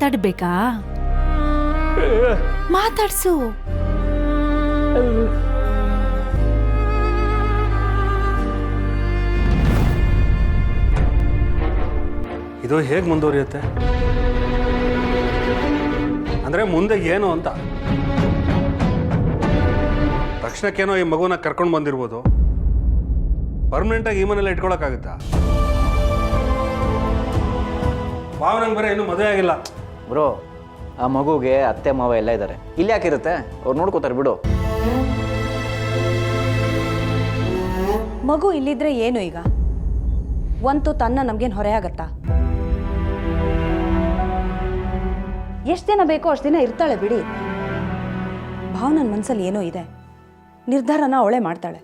ಮಾತಾಡ್ಬೇಕಾ? ಮಾತಾಡ್ಸು. ಇದು ಹೇಗೆ ಮುಂದುವರಿಯುತ್ತೆ ಅಂದ್ರೆ ಮುಂದೆ ಏನು ಅಂತ? ತಕ್ಷಣಕ್ಕೇನೋ ಈ ಮಗುನ ಕರ್ಕೊಂಡು ಬಂದಿರ್ಬೋದು, ಪರ್ಮನೆಂಟಾಗಿ ಈ ಮನೇಲಿ ಇಟ್ಕೊಳಕ್ಕಾಗುತ್ತಾ? ಭಾವನಂಗೆ ಬರೀ ಇನ್ನೂ ಮದುವೆ ಆಗಿಲ್ಲ ಬ್ರೋ. ಆ ಮಗುಗೆ ಅತ್ತೆ ಮಾವ ಎಲ್ಲ ಇದ್ದಾರೆ, ಇಲ್ಲಿ ಯಾಕಿರುತ್ತೆ? ಅವ್ರು ನೋಡ್ಕೋತಾರೆ ಬಿಡು. ಮಗು ಇಲ್ಲಿದ್ರೆ ಏನು ಈಗ? ಒಂದು ತನ್ನ ನಮ್ಗೇನು ಹೊರೆ ಆಗತ್ತಾ? ಎಷ್ಟು ದಿನ ಬೇಕೋ ಅಷ್ಟು ದಿನ ಇರ್ತಾಳೆ ಬಿಡಿ. ಭಾವನನ ಮನಸ್ಸಲ್ಲಿ ಏನೋ ಇದೆ, ನಿರ್ಧಾರನ ಅವಳೇ ಮಾಡ್ತಾಳೆ.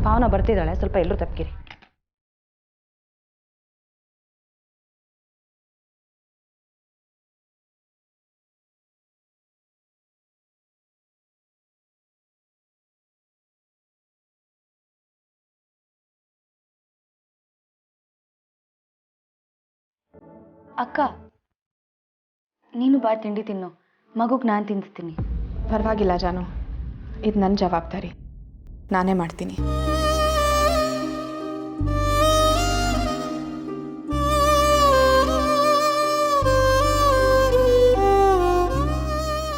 ಭಾವನ ಬರ್ತಿದ್ದಾಳೆ, ಸ್ವಲ್ಪ ಎಲ್ಲರೂ ತಪ್ಪಿರಿ. ಅಕ್ಕ, ನೀನು ಬಾ ತಿಂಡಿ ತಿನ್ನು, ಮಗುಗೆ ನಾನು ತಿನ್ನಿಸ್ತೀನಿ. ಪರವಾಗಿಲ್ಲ ಜಾನು, ಇದು ನನ್ನ ಜವಾಬ್ದಾರಿ, ನಾನೇ ಮಾಡ್ತೀನಿ.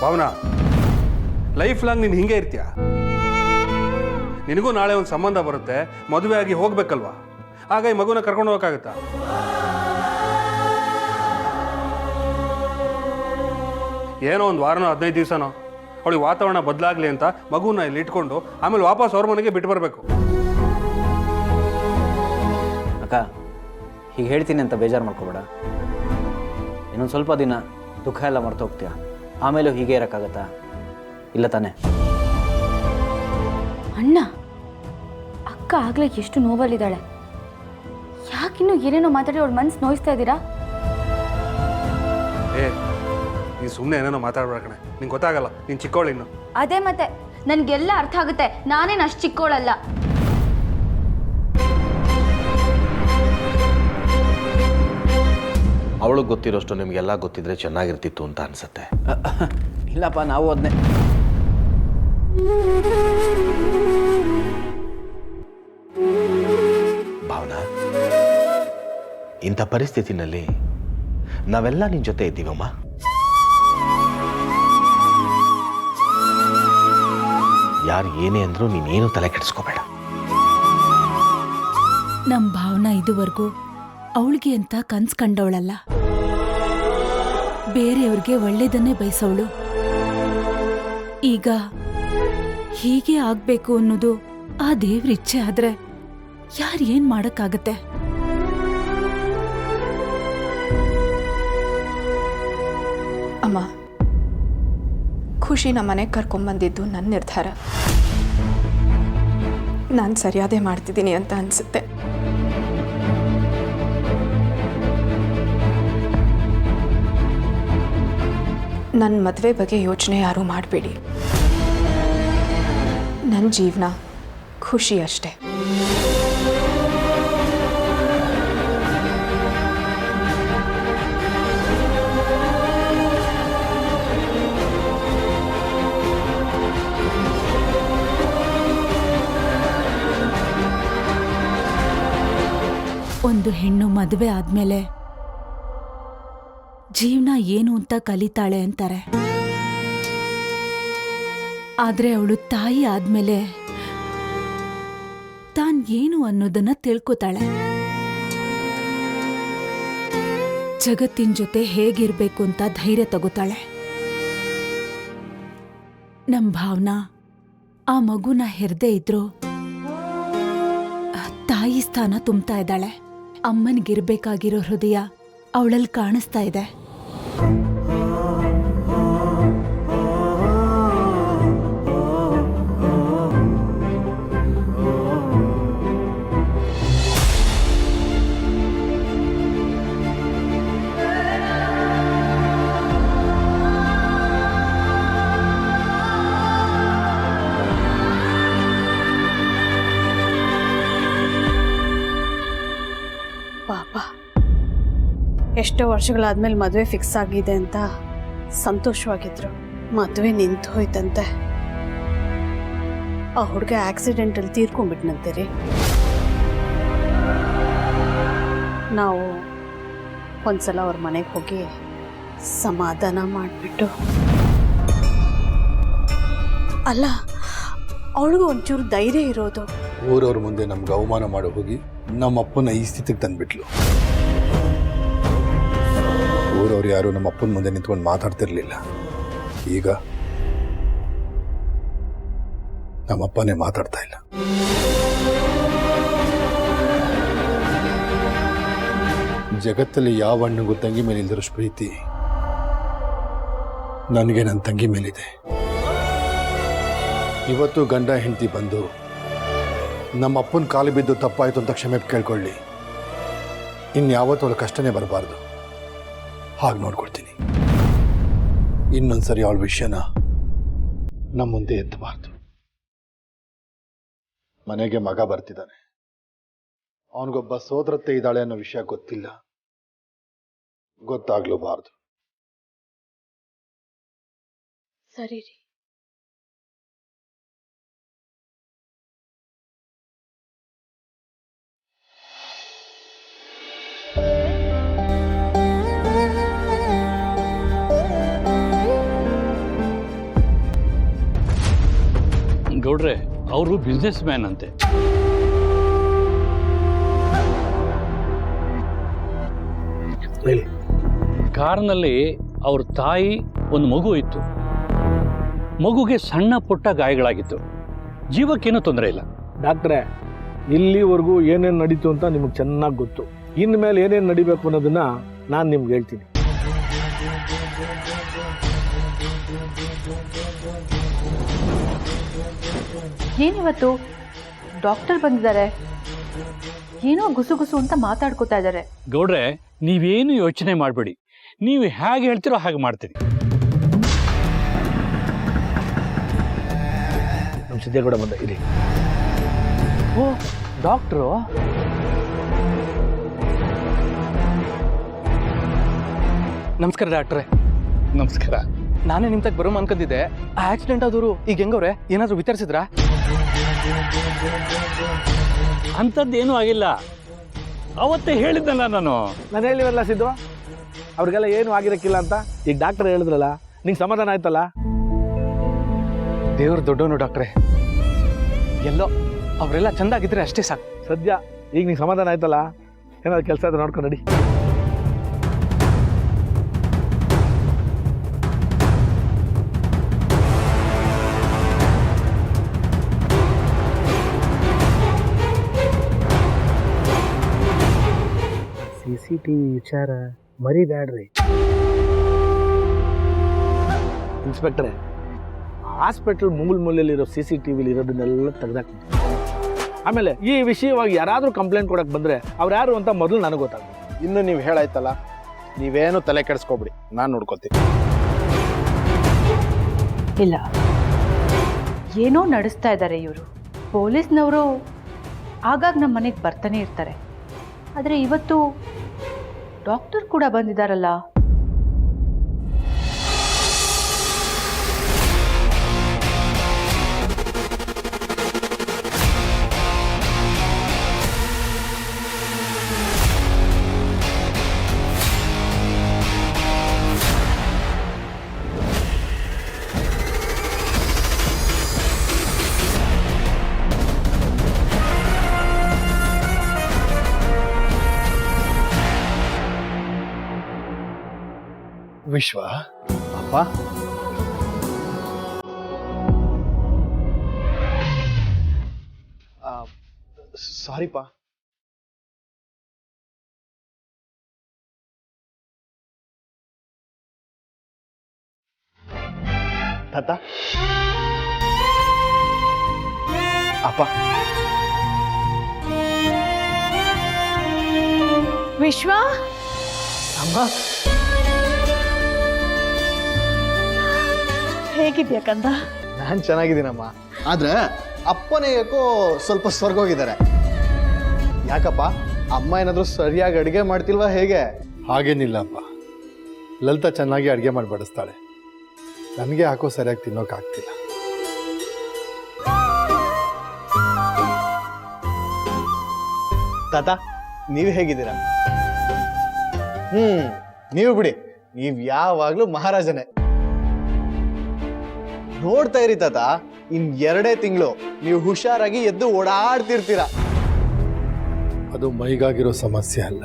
ಭಾವನಾ, ಲೈಫ್ ಲಾಂಗ್ ನೀನು ಹಿಂಗೆ ಇರ್ತೀಯ? ನಿನಗೂ ನಾಳೆ ಒಂದು ಸಂಬಂಧ ಬರುತ್ತೆ, ಮದುವೆ ಆಗಿ ಹೋಗ್ಬೇಕಲ್ವಾ? ಆಗ ಈ ಮಗುನ ಕರ್ಕೊಂಡು ಹೋಗೋಕ್ಕಾಗತ್ತಾ? ಏನೋ ಒಂದು ವಾರನೋ 15 ದಿವಸನೋ ಅವಳಿಗೆ ವಾತಾವರಣ ಬದಲಾಗಲಿ ಅಂತ ಮಗುನ ಇಲ್ಲಿ ಇಟ್ಕೊಂಡು ಆಮೇಲೆ ವಾಪಸ್ ಅವ್ರ ಮನೆಗೆ ಬಿಟ್ಟು ಬರಬೇಕು. ಅಕ್ಕ, ಹೀಗೆ ಹೇಳ್ತೀನಿ ಅಂತ ಬೇಜಾರು ಮಾಡ್ಕೋಬೇಡ. ಇನ್ನೊಂದು ಸ್ವಲ್ಪ ದಿನ ದುಃಖ ಎಲ್ಲ ಮರ್ತು ಹೋಗ್ತೀಯ, ಆಮೇಲೆ ಹೀಗೆ ಇರೋಕ್ಕಾಗತ್ತಾ? ಇಲ್ಲ ತಾನೆ? ಅಣ್ಣ, ಅಕ್ಕ ಆಗಲೇ ಎಷ್ಟು ನೋವಲ್ಲಿದ್ದಾಳೆ. ಯಾಕಿನ್ನೂ ಏನೇನೋ ಮಾತಾಡಿ ಅವಳ ಮನ್ಸು ನೋಯಿಸ್ತಾ ಇದ್ದೀರಾ? ನೀ ಸುಮ್ಮನೆ ಏನೇನೋ ಮಾತಾಡ್ಬೇಡ ಕಣೆ, ನಿಂಗೆ ಗೊತ್ತಾಗಲ್ಲ, ನೀನು ಚಿಕ್ಕವಳು ಇನ್ನು. ಅದೇ ಮತ್ತೆ, ನನಗೆಲ್ಲ ಅರ್ಥ ಆಗುತ್ತೆ, ನಾನೇನು ಅಷ್ಟು ಚಿಕ್ಕವಳಲ್ಲ. ಅವಳಿಗೆ ಗೊತ್ತಿರೋಷ್ಟು ನಿಮಗೆಲ್ಲ ಗೊತ್ತಿದ್ರೆ ಚೆನ್ನಾಗಿರ್ತಿತ್ತು ಅಂತ ಅನ್ಸುತ್ತೆ. ಇಲ್ಲಪ್ಪ, ನಾವು ಅದನ್ನೇ. ಭಾವನಾ, ಇಂಥ ಪರಿಸ್ಥಿತಿನಲ್ಲಿ ನಾವೆಲ್ಲ ನಿನ್ನ ಜೊತೆ ಇದ್ದೀವಮ್ಮ. ಯಾರು ಏನೇ ಅಂದ್ರೂ ನೀನೇನು ತಲೆ ಕೆಡಿಸ್ಕೋಬೇಡ. ನಮ್ ಭಾವನಾ ಇದುವರೆಗೂ ಅವಳಿಗೆ ಅಂತ ಕನ್ಸ್ ಕಂಡವಳಲ್ಲ, ಬೇರೆಯವ್ರಿಗೆ ಒಳ್ಳೇದನ್ನೇ ಬಯಸವಳು. ಈಗ ಹೀಗೆ ಆಗ್ಬೇಕು ಅನ್ನೋದು ಆ ದೇವ್ರ ಇಚ್ಛೆ ಆದ್ರೆ ಯಾರು ಏನ್ ಮಾಡಕ್ಕಾಗತ್ತೆ? ಅಮ್ಮ, ಖುಷಿನ ಮನೆಗೆ ಕರ್ಕೊಂಬಂದಿದ್ದು ನನ್ನ ನಿರ್ಧಾರ. ನಾನು ಸರಿಯಾದೇ ಮಾಡ್ತಿದ್ದೀನಿ ಅಂತ ಅನಿಸುತ್ತೆ. ನನ್ನ ಮದುವೆ ಬಗ್ಗೆ ಯೋಚನೆ ಯಾರೂ ಮಾಡಬೇಡಿ. ನನ್ನ ಜೀವನ ಖುಷಿ ಅಷ್ಟೇ. ಒಂದು ಹೆಣ್ಣು ಮದುವೆ ಆದ್ಮೇಲೆ ಜೀವನ ಏನು ಅಂತ ಕಲಿತಾಳೆ ಅಂತಾರೆ. ಆದ್ರೆ ಅವಳು ತಾಯಿ ಆದ್ಮೇಲೆ ತಾನ್ ಏನು ಅನ್ನೋದನ್ನ ತಿಳ್ಕೊತಾಳೆ. ಜಗತ್ತಿನ ಜೊತೆ ಹೇಗಿರ್ಬೇಕು ಅಂತ ಧೈರ್ಯ ತಗೋತಾಳೆ. ನಮ್ ಭಾವನಾ ಆ ಮಗುನ ಹೆರ್ದೇ ಇದ್ರು ತಾಯಿ ಸ್ಥಾನ ತುಂಬ್ತಾ ಇದ್ದಾಳೆ. ಅಮ್ಮನಿಗಿರ್ಬೇಕಾಗಿರೋ ಹೃದಯ ಅವಳಲ್ಲಿ ಕಾಣಿಸ್ತಾ ಇದೆ. ಪಾಪ ಎಷ್ಟೋ ವರ್ಷಗಳಾದ್ಮೇಲೆ ಮದುವೆ ಫಿಕ್ಸ್ ಆಗಿದೆ ಅಂತ ಸಂತೋಷವಾಗಿದ್ರು. ಮದುವೆ ನಿಂತು ಹೋಯ್ತಂತೆ. ಆ ಹುಡುಗ ಆಕ್ಸಿಡೆಂಟಲ್ಲಿ ತೀರ್ಕೊಂಡ್ಬಿಟ್ನಂತೆ ರೀ. ನಾವು ಒಂದ್ಸಲ ಅವ್ರ ಮನೆಗೆ ಹೋಗಿ ಸಮಾಧಾನ ಮಾಡಿಬಿಟ್ಟು, ಅಲ್ಲ ಅವಳಿಗೂ ಒಂಚೂರು ಧೈರ್ಯ ಇರೋದು. ಊರವ್ರ ಮುಂದೆ ನಮ್ಗೆ ಅವಮಾನ ಮಾಡೋ ಹೋಗಿ ನಮ್ಮಪ್ಪನ ಈ ಸ್ಥಿತಿಗೆ ತಂದ್ಬಿಟ್ಲು. ಊರವ್ರು ಯಾರು ನಮ್ಮ ಅಪ್ಪನ ಮುಂದೆ ನಿಂತ್ಕೊಂಡು ಮಾತಾಡ್ತಿರ್ಲಿಲ್ಲ. ಈಗ ನಮ್ಮಪ್ಪನೇ ಮಾತಾಡ್ತಾ ಇಲ್ಲ. ಜಗತ್ತಲ್ಲಿ ಯಾವ ಹಣ್ಣಿಗೂ ತಂಗಿ ಮೇಲೆ ಇಲ್ದಿರೋಷ್ಟು ಪ್ರೀತಿ ನನಗೆ ನನ್ನ ತಂಗಿ ಮೇಲಿದೆ. ಇವತ್ತು ಗಂಡ ಹೆಂಡತಿ ಬಂದು ನಮ್ಮ ಅಪ್ಪನ ಕಾಲು ಬಿದ್ದು ತಪ್ಪಾಯಿತು ಅಂತ ಕ್ಷಮೆ ಕೇಳ್ಕೊಳ್ಳಿ. ಇನ್ಯಾವತ್ತೂ ಅವಳ ಕಷ್ಟನೇ ಬರಬಾರ್ದು. ಹಾಗೆ ನೋಡ್ಕೊಳ್ತೀನಿ. ಇನ್ನೊಂದ್ಸರಿ ಅವಳ ವಿಷಯನ ನಮ್ಮ ಮುಂದೆ ಎತ್ತಬಾರ್ದು. ಮನೆಗೆ ಮಗ ಬರ್ತಿದ್ದಾನೆ. ಅವನಿಗೊಬ್ಬ ಸೋದರತ್ತೆ ಇದ್ದಾಳೆ ಅನ್ನೋ ವಿಷಯ ಗೊತ್ತಿಲ್ಲ, ಗೊತ್ತಾಗ್ಲೂಬಾರ್ದು. ಸರಿ ರೀ. ಗೌಡ್ರೆ, ಅವರು ಬಿಸ್ನೆಸ್ ಮ್ಯಾನ್ ಅಂತೆ. ಕಾರ್ನಲ್ಲಿ ಅವ್ರ ತಾಯಿ ಒಂದು ಮಗು ಇತ್ತು. ಮಗುಗೆ ಸಣ್ಣ ಪುಟ್ಟ ಗಾಯಗಳಾಗಿತ್ತು. ಜೀವಕ್ಕೇನೂ ತೊಂದರೆ ಇಲ್ಲ. ಡಾಕ್ಟ್ರೇ, ಇಲ್ಲಿವರೆಗೂ ಏನೇನು ನಡೀತು ಅಂತ ನಿಮಗೆ ಚೆನ್ನಾಗಿ ಗೊತ್ತು. ಇನ್ಮೇಲೆ ಏನೇನು ನಡಿಬೇಕು ಅನ್ನೋದನ್ನ ನಾನು ನಿಮ್ಗೆ ಹೇಳ್ತೀನಿ. ಏನಿವತ್ತು ಡಾಕ್ಟರ್ ಬಂದಿದ್ದಾರೆ, ಏನೋ ಗುಸು ಗುಸು ಅಂತ ಮಾತಾಡ್ಕೋತಾ ಇದ್ದಾರೆ. ಗೌಡ್ರೆ, ನೀವೇನು ಯೋಚನೆ ಮಾಡಬೇಡಿ. ನೀವು ಹೇಗೆ ಹೇಳ್ತೀರೋ ಹಾಗೆ ಮಾಡ್ತೀನಿ. ನಮ್ಮ ಸಿದ್ದೇಗೌಡ ಬಂದ ಇಲ್ಲಿ. ಓ ಡಾಕ್ಟ್ರು, ನಮಸ್ಕಾರ ಡಾಕ್ಟ್ರೆ. ನಮಸ್ಕಾರ. ನಾನೇ ನಿಮ್ ತಗ ಬರೋ ಅನ್ಕೊಂಡಿದ್ದೆ. ಆ ಆಕ್ಸಿಡೆಂಟ್ ಆದವರು ಈಗ ಹೆಂಗವ್ರೆ? ಏನಾದ್ರು ವಿತರಿಸಿದ್ರಾ? ಅಂಥದ್ದೇನೂ ಆಗಿಲ್ಲ. ಅವತ್ತೇ ಹೇಳಿದ್ದಲ್ಲ ನಾನು ಹೇಳಿವಲ್ಲ ಸಿದ್ದು, ಅವ್ರಿಗೆಲ್ಲ ಏನು ಆಗಿರಕ್ಕಿಲ್ಲ ಅಂತ. ಈಗ ಡಾಕ್ಟರ್ ಹೇಳಿದ್ರಲ್ಲ, ನಿಂಗೆ ಸಮಾಧಾನ ಆಯ್ತಲ್ಲ? ದೇವ್ರು ದೊಡ್ಡವನು ಡಾಕ್ಟ್ರೆ. ಎಲ್ಲೋ ಅವರೆಲ್ಲ ಚಂದಾಗಿದ್ರೆ ಅಷ್ಟೇ ಸಾಕು. ಸದ್ಯ ಈಗ ನಿಂಗೆ ಸಮಾಧಾನ ಆಯ್ತಲ್ಲ? ಏನಾದ್ರು ಕೆಲಸ ಆದ್ರೆ ನೋಡ್ಕೊಂಡು ನಡಿ. CCTV ವಿಚಾರ ಮರಿಬ್ಯಾಡ್ರಿ ಇನ್ಸ್ಪೆಕ್ಟ್ರೆ. Hospital ಮೂಲೆಯಲ್ಲಿರೋ CCTV ಇರೋದನ್ನೆಲ್ಲ ತೆಗೆದಾಕ್ತೀನಿ. ಆಮೇಲೆ ಈ ವಿಷಯವಾಗಿ ಯಾರಾದರೂ ಕಂಪ್ಲೇಂಟ್ ಕೊಡಕ್ಕೆ ಬಂದರೆ ಅವ್ರು ಯಾರು ಅಂತ ಮೊದಲು ನನಗೆ ಗೊತ್ತಾಗ್ತದೆ. ಇನ್ನು ನೀವು ಹೇಳಾಯ್ತಲ್ಲ, ನೀವೇನು ತಲೆ ಕೆಡಿಸ್ಕೊಬಿಡಿ, ನಾನು ನೋಡ್ಕೊತೀನಿ. ಇಲ್ಲ, ಏನೋ ನಡೆಸ್ತಾ ಇದ್ದಾರೆ ಇವರು. ಪೊಲೀಸ್ನವರು ಆಗಾಗ ನಮ್ಮ ಮನೆಗೆ ಬರ್ತಾನೆ ಇರ್ತಾರೆ. ಆದರೆ ಇವತ್ತು ಡಾಕ್ಟರ್ ಕೂಡ ಬಂದಿದ್ದಾರಲ್ಲ. ವಿಶ್ವ ಅಪ್ಪ, ಸಾರಿಪ್ಪ. ತಾತ, ಅಪ್ಪ. ವಿಶ್ವ, ಅಮ್ಮ, ಹೇಗಿದ್ಯಾ ಕಂದ? ನಾನು ಚೆನ್ನಾಗಿದ್ದೀನಮ್ಮ. ಆದ್ರೆ ಅಪ್ಪನೇ ಯಾಕೋ ಸ್ವಲ್ಪ ಸ್ವರ್ಗೋಗಿದ್ದಾರೆ. ಯಾಕಪ್ಪ? ಅಮ್ಮ ಏನಾದರೂ ಸರಿಯಾಗಿ ಅಡುಗೆ ಮಾಡ್ತಿಲ್ವಾ ಹೇಗೆ? ಹಾಗೇನಿಲ್ಲಪ್ಪ. ಲಲಿತಾ ಚೆನ್ನಾಗಿ ಅಡುಗೆ ಮಾಡಿ ಬಡಿಸ್ತಾಳೆ. ನನಗೆ ಯಾಕೋ ಸರಿಯಾಗಿ ತಿನ್ನೋಕ್ಕಾಗ್ತಿಲ್ಲ. ತಾತ, ನೀವು ಹೇಗಿದ್ದೀರಾ? ನೀವು ಬಿಡಿ, ನೀವು ಯಾವಾಗಲೂ ಮಹಾರಾಜನೇ. ನೋಡ್ತಾ ಇರಿ ತಾತ, ಇನ್ 2 ತಿಂಗಳು ನೀವು ಹುಷಾರಾಗಿ ಎದ್ದು ಓಡಾಡ್ತಿರ್ತೀರ. ಅದು ಮೈಗಾಗಿರೋ ಸಮಸ್ಯೆ ಅಲ್ಲ,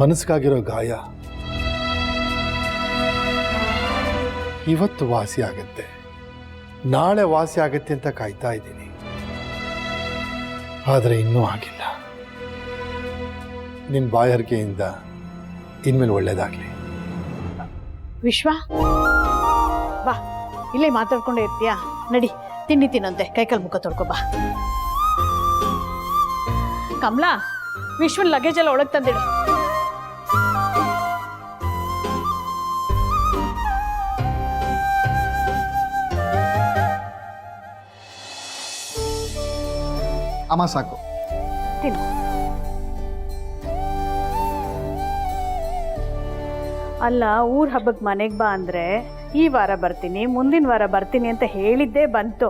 ಮನಸ್ಸಿಗಾಗಿರೋ ಗಾಯ. ಇವತ್ತು ವಾಸಿ ಆಗತ್ತೆ, ನಾಳೆ ವಾಸಿ ಆಗತ್ತೆ ಅಂತ ಕಾಯ್ತಾ ಇದ್ದೀನಿ. ಆದರೆ ಇನ್ನೂ ಆಗಿಲ್ಲ. ನಿನ್ನ ಬಾಯಾರಿಕೆಯಿಂದ ಇನ್ಮೇಲೆ ಒಳ್ಳೇದಾಗಲಿ. ವಿಶ್ವ, ಬಾ, ಇಲ್ಲೇ ಮಾತಾಡ್ಕೊಂಡೇ ಇರ್ತೀಯಾ? ನಡಿ, ತಿಂಡಿ ತಿನ್ನಂತೆ, ಕೈಕಾಲು ಮುಖ ತೊಳ್ಕೊ ಬಾ. ಕಮಲಾ, ವಿಶ್ವನ್ ಲಗೇಜ್ ಎಲ್ಲ ಒಳಗೆ ತಂದಿಡು. ಅಮ್ಮ ಸಾಕು. ತಿನ್ನು. ಅಲ್ಲ, ಊರ್ ಹಬ್ಬಕ್ಕೆ ಮನೆಗೆ ಬಾ ಅಂದ್ರೆ ಈ ವಾರ ಬರ್ತೀನಿ, ಮುಂದಿನ ವಾರ ಬರ್ತೀನಿ ಅಂತ ಹೇಳಿದ್ದೇ ಬಂತು.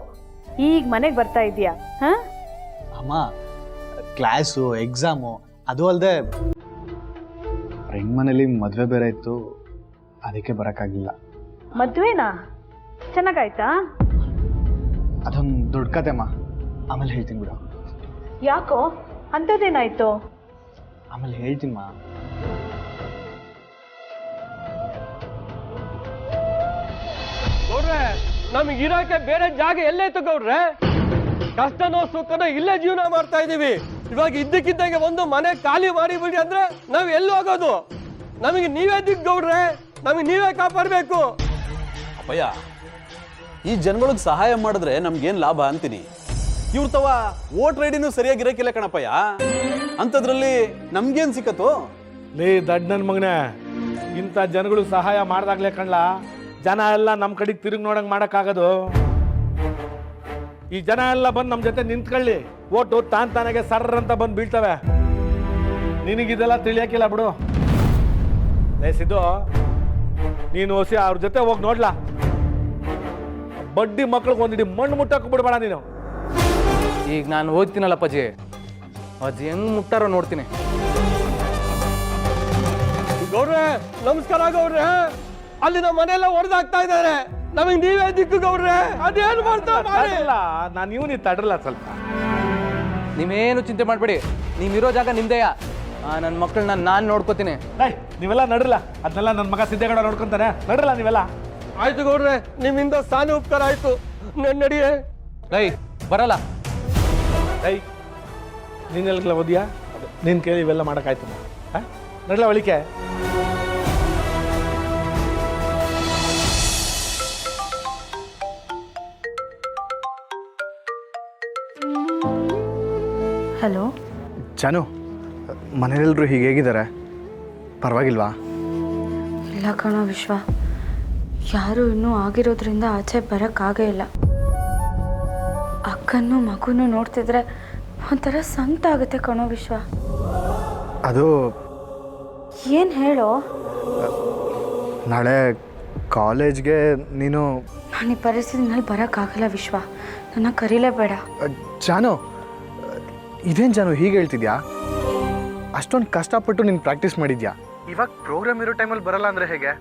ಈಗ ಮನೆಗೆ ಬರ್ತಾ ಇದೀಯಾ? ಅಮ್ಮ, ಕ್ಲಾಸು, ಎಕ್ಸಾಮು, ಅದು ಅಲ್ಲದೆ ಫ್ರೆಂಡ್ ಮನೇಲಿ ಮದುವೆ ಬೇರೆ ಇತ್ತು, ಅದಕ್ಕೆ ಬರೋಕ್ಕಾಗಲಿಲ್ಲ. ಮದ್ವೆನಾ? ಚೆನ್ನಾಗಾಯ್ತಾ? ಅದೊಂದು ದೊಡ್ಡ ಕತೆ ಅಮ್ಮ, ಆಮೇಲೆ ಹೇಳ್ತೀನಿ ಬಿಡು. ಯಾಕೋ, ಅಂಥದ್ದೇನಾಯ್ತು? ಆಮೇಲೆ ಹೇಳ್ತೀನಮ್ಮ. ಗೌಡ್ರೆ, ನಮಗೆ ಇರೋಕೆ ಬೇರೆ ಜಾಗ ಎಲ್ಲೈತು ಗೌಡ್ರೆ? ಕಷ್ಟನೋ ಸುಖನೋ ಇಲ್ಲೇ ಜೀವನ ಮಾಡ್ತಾ ಇದೀವಿ. ಇವಾಗ ಇದ್ದಕ್ಕಿದ್ದಂಗೆ ಒಂದು ಮನೆ ಖಾಲಿ ಮಾಡಿ ಬಿಡಿ ಅಂದ್ರೆ ನಾವ್ ಎಲ್ಲಿ ಹೋಗೋದು? ನಮಗೆ ನೀವೇ ದಿಕ್ ಗೌಡ್ರೆ, ನಮಗೆ ನೀವೇ ಕಾಪಾಡಬೇಕು. ಅಪ್ಪಯ್ಯ, ಈ ಜನಗಳಿಗೆ ಸಹಾಯ ಮಾಡಿದ್ರೆ ನಮ್ಗೇನ್ ಲಾಭ ಅಂತೀನಿ. ಇವ್ರ ತವ ವೋಟರ್ ಐಡಿನೂ ಸರಿಯಾಗಿರಕ್ಕಿಲ್ಲ ಕಣಪ್ಪಯ್ಯ, ಅಂಥದ್ರಲ್ಲಿ ನಮ್ಗೇನ್ ಸಿಕ್ಕತ್ತು? ಲೇ ದಡ್ ನನ್ನ ಮಗನೇ, ಇಂಥ ಜನಗಳಿಗೆ ಸಹಾಯ ಮಾಡ್ದಾಗ್ಲೇ ಕಣ್ಲ ಜನ ಎಲ್ಲ ನಮ್ಮ ಕಡೆಗೆ ತಿರುಗಿ ನೋಡಂಗೆ ಮಾಡೋಕ್ಕಾಗೋದು. ಈ ಜನ ಎಲ್ಲ ಬಂದು ನಮ್ಮ ಜೊತೆ ನಿಂತ್ಕೊಳ್ಳಿ, ಓಟು ತಾನಾಗೆ ಸರ್ರ ಅಂತ ಬಂದು ಬೀಳ್ತವೆ. ನಿನಗಿದೆಲ್ಲ ತಿಳಿಯಕ್ಕಿಲ್ಲ ಬಿಡು. ಸಿದ್ದು, ನೀನು ಹೊಸಿ ಅವ್ರ ಜೊತೆ ಹೋಗಿ ನೋಡ್ಲಾ. ಬಡ್ಡಿ ಮಕ್ಳಿಗೆ ಒಂದಿಡಿ ಮಣ್ಣು ಮುಟ್ಟಕ್ಕೆ ಬಿಡ್ಬೇಡ ನೀನು. ಈಗ ನಾನು ಓದ್ತೀನಲ್ಲ ಅಪ್ಪಾಜಿ, ಅಜ್ಜಿ ಹೆಂಗ್ ಮುಟ್ಟಾರೋ ನೋಡ್ತೀನಿ. ಗೌಡ್ರೆ ನಮಸ್ಕಾರ ಗೌಡ್ರೆ, ಅಲ್ಲಿ ನಮ್ಮ ಮನೆಯೆಲ್ಲ ಹೊಡೆದಾಗ್ತಾ ಇದ್ದಾರೆ, ನಮಗೆ ನೀವೇ ದಿಕ್ಕು ಗೌಡ್ರೆ. ಅದೇನು ಮಾಡ್ತಾ ನಾನು ನೀವು ತಡ್ರಲ್ಲ ಸ್ವಲ್ಪ. ನೀವೇನು ಚಿಂತೆ ಮಾಡಬೇಡಿ, ನೀವಿರೋ ಜಾಗ ನಿಮ್ದೆಯಾ. ನನ್ನ ಮಕ್ಕಳನ್ನ ನಾನು ನೋಡ್ಕೋತೀನಿ. ನೀವೆಲ್ಲ ನಡ್ರಲ್ಲ, ಅದನ್ನೆಲ್ಲ ನನ್ನ ಮಗ ಸಿದ್ದೇಗೌಡ ನೋಡ್ಕೊಂತಾನೆ. ನಡ್ರಲ್ಲ ನೀವೆಲ್ಲ. ಆಯ್ತು ಗೌಡ್ರೆ, ನಿಮ್ಮಿಂದ ಸಾನಿ ಉಪಕಾರ ಆಯ್ತು. ನಡಿಯೇ. ಬರಲ್ಲ. ನೀನೆಲ್ಲ ಓದಿಯಾ? ನೀನು ಕೇಳಿ ಇವೆಲ್ಲ ಮಾಡೋಕ್ಕಾಯ್ತು. ನಡ್ಲ ಒಳಿಕೆ. ಹಲೋ ಜಾನು, ಮನೆಯೆಲ್ಲರೂ ಹೀಗೆ ಹೇಗಿದ್ದಾರೆ? ಪರವಾಗಿಲ್ವಾ? ಇಲ್ಲ ಕಣೋ ವಿಶ್ವ, ಯಾರೂ ಇನ್ನೂ ಆಗಿರೋದ್ರಿಂದ ಆಚೆ ಬರೋಕ್ಕಾಗೇ ಇಲ್ಲ. ಅಕ್ಕನೂ ಮಗುನೂ ನೋಡ್ತಿದ್ರೆ ಒಂಥರ ಸಂಕಟ ಆಗುತ್ತೆ ಕಣೋ ವಿಶ್ವ. ಅದು ಏನು ಹೇಳೋ? ನಾಳೆ ಕಾಲೇಜ್ಗೆ ನೀನು. ನಾನು ಈ ಪರಿಸ್ಥಿತಿನಲ್ಲಿ ಬರೋಕ್ಕಾಗಲ್ಲ ವಿಶ್ವ, ನನ್ನ ಕರೀಲೇಬೇಡ. ಜಾನು, ಇದೇನು ಜಾನು ಹೀಗೆ ಹೇಳ್ತಿದ್ಯಾ? ಅಷ್ಟೊಂದು ಕಷ್ಟಪಟ್ಟು ನೀನು ಪ್ರಾಕ್ಟೀಸ್ ಮಾಡಿದ್ಯಾ, ಇವಾಗ ಪ್ರೋಗ್ರಾಮ್ ಇರೋ ಟೈಮಲ್ಲಿ ಬರಲ್ಲ ಅಂದರೆ ಹೇಗೆ?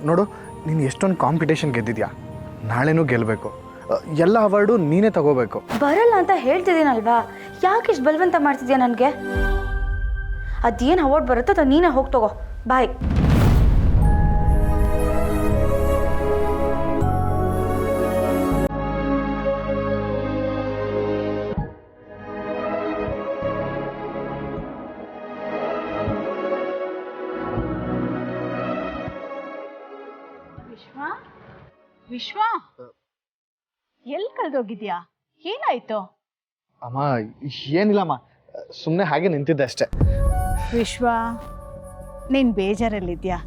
ನೋಡು, ನೀನು ಎಷ್ಟೊಂದು ಕಾಂಪಿಟೇಷನ್ ಗೆದ್ದಿದ್ಯಾ, ನಾಳೆನೂ ಗೆಲ್ಲಬೇಕು. ಎಲ್ಲ ಅವಾರ್ಡು ನೀನೇ ತಗೋಬೇಕು. ಬರಲ್ಲ ಅಂತ ಹೇಳ್ತಿದ್ದೀನಲ್ವಾ, ಯಾಕೆ ಇಷ್ಟು ಬಲವಂತ ಮಾಡ್ತಿದ್ಯಾ ನನಗೆ? ಅದೇನು ಅವಾರ್ಡ್ ಬರುತ್ತೋ ಅದು ನೀನೇ ಹೋಗಿ ತಗೋ. ಬಾಯ್. ವಿಶ್ವ, ವಿಶ್ವ, ಎಲ್ಲಿ ಕಳೆದೋಗಿದ್ಯಾ? ಏನಾಯ್ತು? ಅಮ್ಮ, ಏನಿಲ್ಲಮ್ಮ, ಸುಮ್ಮನೆ ಹಾಗೆ ನಿಂತಿದ್ದೆ ಅಷ್ಟೇ. ವಿಶ್ವ, ನೀನು ಬೇಜಾರಲ್ಲಿದ್ಯಾ?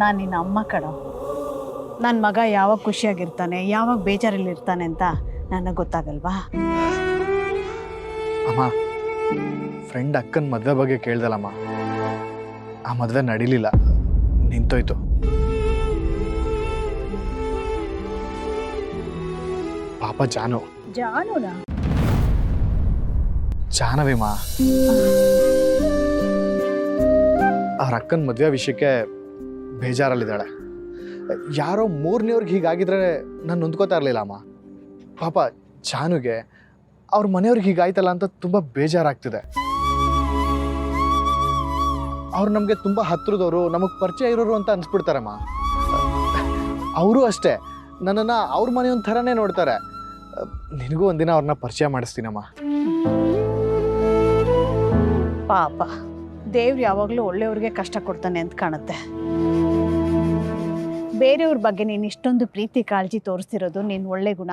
ನಾನು ನಿನ್ನ ಅಮ್ಮ ಕಣೋ. ನನ್ನ ಮಗ ಯಾವಾಗ ಖುಷಿಯಾಗಿರ್ತಾನೆ, ಯಾವಾಗ ಬೇಜಾರಲ್ಲಿರ್ತಾನೆ ಅಂತ ನನಗೆ ಗೊತ್ತಾಗಲ್ವಾ? ಅಮ್ಮ, ಫ್ರೆಂಡ್ ಅಕ್ಕನ ಮದುವೆ ಬಗ್ಗೆ ಕೇಳ್ದಲ್ಲಮ್ಮ, ಆ ಮದುವೆ ನಡೀಲಿಲ್ಲ, ನಿಂತೋಯ್ತು. ಪಾಪ ಜಾನುನಾ? ಜಾಹ್ನವಿ ಮಾ, ಅವ್ರ ಅಕ್ಕನ ಮದುವೆ ವಿಷಯಕ್ಕೆ ಬೇಜಾರಲ್ಲಿದ್ದಾಳೆ. ಯಾರೋ ಮೂರನೇವ್ರಿಗೆ ಹೀಗಾಗಿದ್ರೆ ನಾನು ನೊಂದ್ಕೋತಾ ಇರಲಿಲ್ಲ ಅಮ್ಮ. ಪಾಪ ಜಾನುಗೆ ಅವ್ರ ಮನೆಯವ್ರಿಗೆ ಹೀಗಾಯ್ತಲ್ಲ ಅಂತ ತುಂಬ ಬೇಜಾರಾಗ್ತಿದೆ. ಅವ್ರು ನಮಗೆ ತುಂಬ ಹತ್ರದವರು, ನಮಗೆ ಪರಿಚಯ ಇರೋರು ಅಂತ ಅನ್ಸ್ಬಿಡ್ತಾರಮ್ಮ. ಅವರು ಅಷ್ಟೇ ನನ್ನನ್ನು ಅವ್ರ ಮನೆಯೊಂದು ಥರನೇ ನೋಡ್ತಾರೆ. ನಿನಗೂ ಒಂದಿನ ಅವ್ರನ್ನ ಪರಿಚಯ ಮಾಡಿಸ್ತೀನಮ್ಮ. ಪಾಪ ದೇವ್ರು ಯಾವಾಗಲೂ ಒಳ್ಳೆಯವ್ರಿಗೆ ಕಷ್ಟ ಕೊಡ್ತಾನೆ ಅಂತ ಕಾಣುತ್ತೆ. ಬೇರೆಯವ್ರ ಬಗ್ಗೆ ನೀನು ಇಷ್ಟೊಂದು ಪ್ರೀತಿ ಕಾಳಜಿ ತೋರಿಸ್ತಿರೋದು ನಿನ್ನ ಒಳ್ಳೆ ಗುಣ.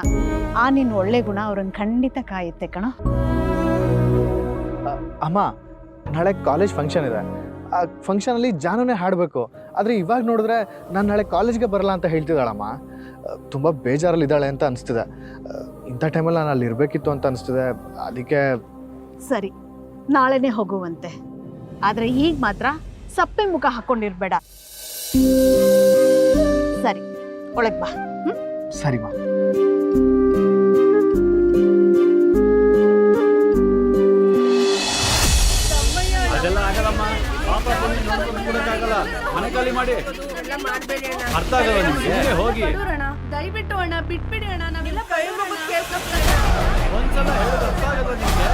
ಆ ನಿನ್ನ ಒಳ್ಳೆ ಗುಣ ಅವ್ರನ್ನ ಖಂಡಿತ ಕಾಯುತ್ತೆ ಕಣ. ಅಮ್ಮ, ನಾಳೆ ಕಾಲೇಜ್ ಫಂಕ್ಷನ್ ಇದೆ. ಆ ಫಂಕ್ಷನಲ್ಲಿ ಜಾನುನೇ ಹಾಡಬೇಕು. ಆದರೆ ಇವಾಗ ನೋಡಿದ್ರೆ ನಾನು ನಾಳೆ ಕಾಲೇಜ್ಗೆ ಬರಲ್ಲ ಅಂತ ಹೇಳ್ತಿದ್ದಾಳಮ್ಮ. ತುಂಬ ಬೇಜಾರಲ್ಲಿದ್ದಾಳೆ ಅಂತ ಅನಿಸ್ತಿದೆ. ಇಂಥ ಟೈಮಲ್ಲಿ ನಾನು ಅಲ್ಲಿ ಇರಬೇಕಿತ್ತು ಅಂತ ಅನಿಸ್ತಿದೆ. ಅದಕ್ಕೆ ಸರಿ, ನಾಳೆನೇ ಹೋಗುವಂತೆ. ಆದರೆ ಈಗ ಮಾತ್ರ ಸಪ್ಪೆ ಮುಖ ಹಾಕ್ಕೊಂಡಿರ್ಬೇಡ. ಸರಿ, ಒಳಗೆ ಬಾ. ಸರಿಮಾ. ಅದೆಲ್ಲ ಆಗಲ್ಲಮ್ಮ. ಪಾಪ ಬಂದು ನೋಡ್ಕೊಂಡು ಕೊಡಕ್ಕಾಗಲ್ಲ. ಮನೆ ಖಾಲಿ ಮಾಡಿ. ಅರ್ಥ ಆಗಲ್ಲ ನಿಮ್ಗೆ? ಹೋಗಿ ದಯವಿಟ್ಟು ಅಣ್ಣ ಬಿಟ್ಬಿಡಿ ಅಣ್ಣ, ನಾವೆಲ್ಲ ಒಂದ್ಸಲ ಹೇಳೋದು ಅರ್ಥ ಆಗಲ್ಲ ನಿಮ್ಗೆ?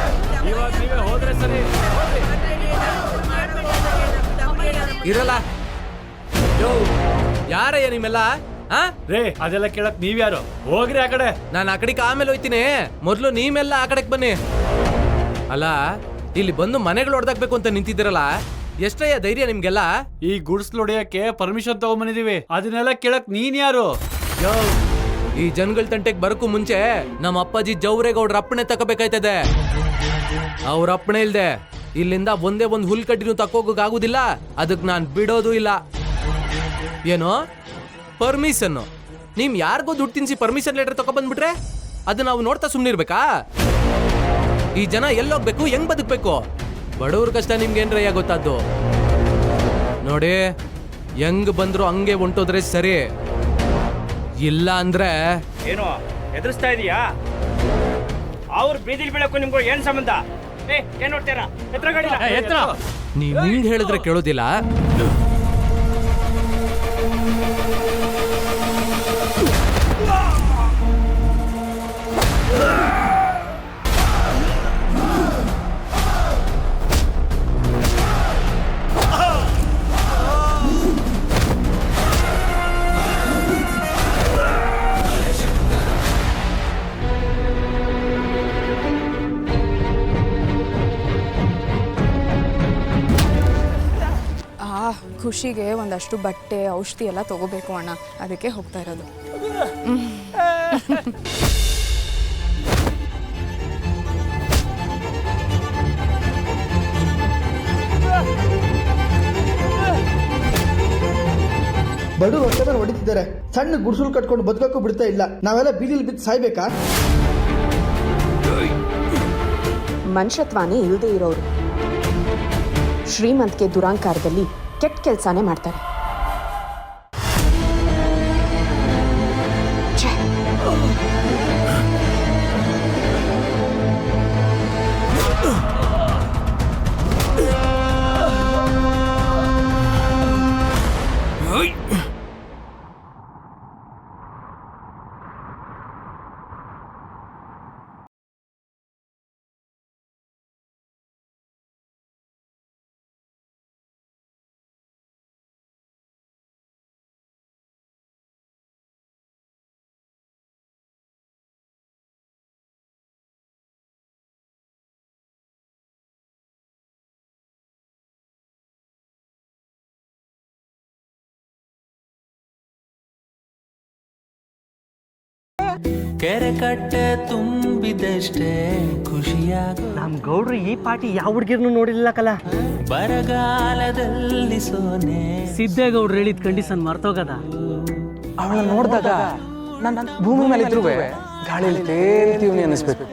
ಇವಾಗ ನೀವೇ ಹೋದ್ರೆ ಸರಿ. ಇರಲ್ಲ ಯಾರಯ್ಯ ನಿಮ್ಮೆಲ್ಲ? ರೇ, ಅದೆಲ್ಲ ಕೇಳಕ್ ನೀವ್ಯಾರು? ಹೋಗ್ರಿ ಆ ಕಡೆ. ನಾನು ಆ ಕಡೆಗೆ ಆಮೇಲೆ ಹೋಯ್ತೀನಿ. ಮೊದಲು ನೀವೆಲ್ಲ ಆ ಕಡೆಗೆ ಬನ್ನಿ. ಅಲ್ಲ, ಇಲ್ಲಿ ಬಂದು ಮನೆಗಳು ಹೊಡೆದಾಕ್ಬೇಕು ಅಂತ ನಿಂತಿದ್ದೀರಲ್ಲ, ಎಷ್ಟಯ್ಯ ಧೈರ್ಯ ನಿಮ್ಗೆಲ್ಲ? ಈ ಗುಡ್ಸ್ಲು ಹೊಡೆಯಕ್ಕೆ ಪರ್ಮಿಷನ್ ತಗೊಂಡ್ಬಂದಿದೀವಿ. ಅದನ್ನೆಲ್ಲ ಕೇಳಕ್ ನೀನ್ ಯಾರು? ಈ ಜನಗಳ ತಂಟೆಗೆ ಬರಕ್ಕೂ ಮುಂಚೆ ನಮ್ಮ ಅಪ್ಪಾಜಿ ಜವರೇಗೌಡ್ರ ಅಪ್ಪಣೆ ತಗೋಬೇಕಾಯ್ತದೆ. ಅವ್ರ ಅಪ್ಪಣೆ ಇಲ್ದೆ ಇಲ್ಲಿಂದ ಒಂದೇ ಒಂದು ಹುಲ್ ಕಡ್ಡಿನೂ ತಕ್ಕೋಗೋಕ್ಕಾಗುದಿಲ್ಲ. ಅದಕ್ಕೆ ನಾನು ಬಿಡೋದು ಇಲ್ಲ. ಏನೋ ಪರ್ಮಿಷನ್? ನಿಮ್ ಯಾರಿಗೋ ದುಡ್ಡು ತಿನ್ಸಿ ಪರ್ಮಿಷನ್ ಲೆಟರ್ ತಗೊಬಂದ್ಬಿಟ್ರೆ ಅದು ನಾವು ನೋಡ್ತಾ ಸುಮ್ಮನಿರ್ಬೇಕಾ? ಈ ಜನ ಎಲ್ಲೋಗ್ಬೇಕು, ಹೆಂಗ್ ಬದುಕ್ಬೇಕು? ಬಡವ್ರ ಕಷ್ಟ ನಿಮ್ಗೇನ್ರಯ್ಯ ಗೊತ್ತಾದ್ದು? ನೋಡಿ, ಹೆಂಗ್ ಬಂದ್ರು ಹಂಗೆ ಹೊಂಟೋದ್ರೆ ಸರಿ. ಇಲ್ಲ ಅಂದ್ರೆ ಏನು ಎದುರಿಸ್ತಾ ಇದೀಯಾ? ಅವ್ರ ಬೀದಿಲ್ ಬೀಳಕ್ಕೂ ನಿಮ್ಗೂ ಏನ್ ಸಂಬಂಧ? ಏನ್ ನೋಡ್ತೀರಾ? ನೀವ್ ಹಿಂಗ್ ಹೇಳಿದ್ರೆ ಕೇಳೋದಿಲ್ಲ. ಖುಷಿಗೆ ಒಂದಷ್ಟು ಬಟ್ಟೆ ಔಷಧಿ ಎಲ್ಲ ತಗೋಬೇಕು ಅಣ್ಣ, ಅದಕ್ಕೆ ಹೋಗ್ತಾ ಇರೋದು. ಬಡವರು ಹೊಟ್ಟೆ ಮೇಲೆ ಹೊಡಿತಿದ್ದಾರೆ. ಸಣ್ಣ ಗುಡಿಸಲು ಕಟ್ಕೊಂಡು ಬದುಕಕ್ಕೂ ಬಿಡ್ತಾ ಇಲ್ಲ. ನಾವೆಲ್ಲ ಬೀದಿಲಿ ಬಿದ್ದು ಸಾಯ್ಬೇಕಾ? ಮನುಷ್ಯತ್ವಾನೇ ಇಲ್ಲದೆ ಇರೋರು ಶ್ರೀಮಂತಿಕೆ ದುರಾಂಕಾರದಲ್ಲಿ ಕೆಟ್ಟ ಕೆಲಸನೇ ಮಾಡ್ತಾರೆ. ಕೆರೆ ಕಟ್ಟೆ ತುಂಬಿದಷ್ಟೇ ಖುಷಿಯಾಗ. ನಮ್ ಗೌಡ್ರು ಈ ಪಾಟಿ ಯಾವ ಹುಡುಗಿರ್ನು ನೋಡಿಲ್ಲ ಕಲ. ಬರಗಾಲದಲ್ಲಿ ಸೋನೆ ಸಿದ್ದೇಗೌಡ್ರು ಹೇಳಿದ ಕಂಡೀಷನ್ ಮರ್ತೋಗದ. ಅವಳನ್ನ ನೋಡಿದಾಗ ನನ್ನ ಭೂಮಿ ಮೇಲೆ ಇದ್ರು ಗಾಳಿಯಲ್ಲಿ ತೇಲ್ತೀವಿ ಅನಿಸ್ಬೇಕು.